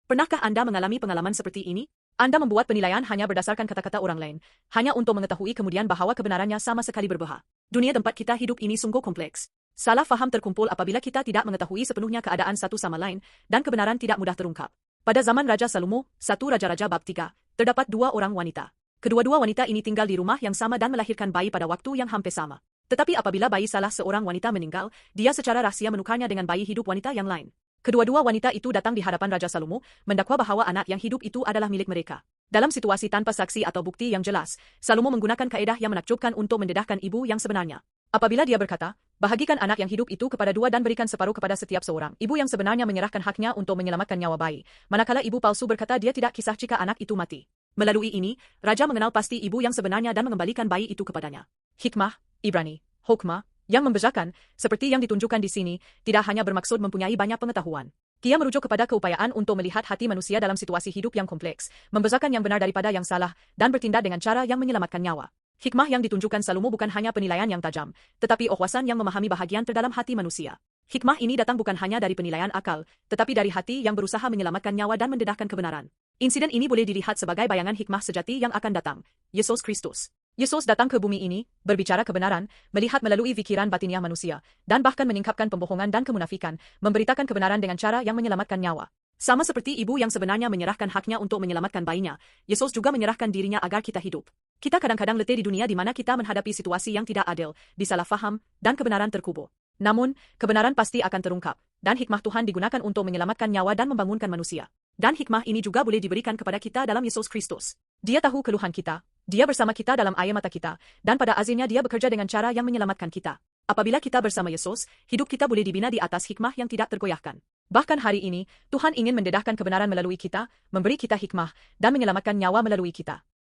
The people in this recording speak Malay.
Pernahkah Anda mengalami pengalaman seperti ini? Anda membuat penilaian hanya berdasarkan kata-kata orang lain, hanya untuk mengetahui kemudian bahwa kebenarannya sama sekali berbeda. Dunia tempat kita hidup ini sungguh kompleks. Salah faham terkumpul apabila kita tidak mengetahui sepenuhnya keadaan satu sama lain, dan kebenaran tidak mudah terungkap. Pada zaman Raja Salomo, satu Raja-Raja bab 3, terdapat dua orang wanita. Kedua-dua wanita ini tinggal di rumah yang sama dan melahirkan bayi pada waktu yang hampir sama. Tetapi apabila bayi salah seorang wanita meninggal, dia secara rahasia menukarnya dengan bayi hidup wanita yang lain. Kedua-dua wanita itu datang di hadapan Raja Salomo, mendakwa bahwa anak yang hidup itu adalah milik mereka. Dalam situasi tanpa saksi atau bukti yang jelas, Salomo menggunakan kaedah yang menakjubkan untuk mendedahkan ibu yang sebenarnya. Apabila dia berkata, bahagikan anak yang hidup itu kepada dua dan berikan separuh kepada setiap seorang, ibu yang sebenarnya menyerahkan haknya untuk menyelamatkan nyawa bayi, manakala ibu palsu berkata dia tidak kisah jika anak itu mati. Melalui ini, Raja mengenal pasti ibu yang sebenarnya dan mengembalikan bayi itu kepadanya. Hikmah, Ibrani, Hokmah, yang membezakan, seperti yang ditunjukkan di sini, tidak hanya bermaksud mempunyai banyak pengetahuan. Ia merujuk kepada keupayaan untuk melihat hati manusia dalam situasi hidup yang kompleks, membezakan yang benar daripada yang salah, dan bertindak dengan cara yang menyelamatkan nyawa. Hikmah yang ditunjukkan Salomo bukan hanya penilaian yang tajam, tetapi wawasan yang memahami bahagian terdalam hati manusia. Hikmah ini datang bukan hanya dari penilaian akal, tetapi dari hati yang berusaha menyelamatkan nyawa dan mendedahkan kebenaran. Insiden ini boleh dilihat sebagai bayangan hikmah sejati yang akan datang, Yesus Kristus. Yesus datang ke bumi ini, berbicara kebenaran, melihat melalui pikiran batiniah manusia, dan bahkan menyingkapkan pembohongan dan kemunafikan, memberitakan kebenaran dengan cara yang menyelamatkan nyawa. Sama seperti ibu yang sebenarnya menyerahkan haknya untuk menyelamatkan bayinya, Yesus juga menyerahkan dirinya agar kita hidup. Kita kadang-kadang letih di dunia di mana kita menghadapi situasi yang tidak adil, disalah faham, dan kebenaran terkubur. Namun, kebenaran pasti akan terungkap, dan hikmah Tuhan digunakan untuk menyelamatkan nyawa dan membangunkan manusia. Dan hikmah ini juga boleh diberikan kepada kita dalam Yesus Kristus. Dia tahu keluhan kita, dia bersama kita dalam air mata kita, dan pada akhirnya dia bekerja dengan cara yang menyelamatkan kita. Apabila kita bersama Yesus, hidup kita boleh dibina di atas hikmah yang tidak tergoyahkan. Bahkan hari ini, Tuhan ingin mendedahkan kebenaran melalui kita, memberi kita hikmah, dan menyelamatkan nyawa melalui kita.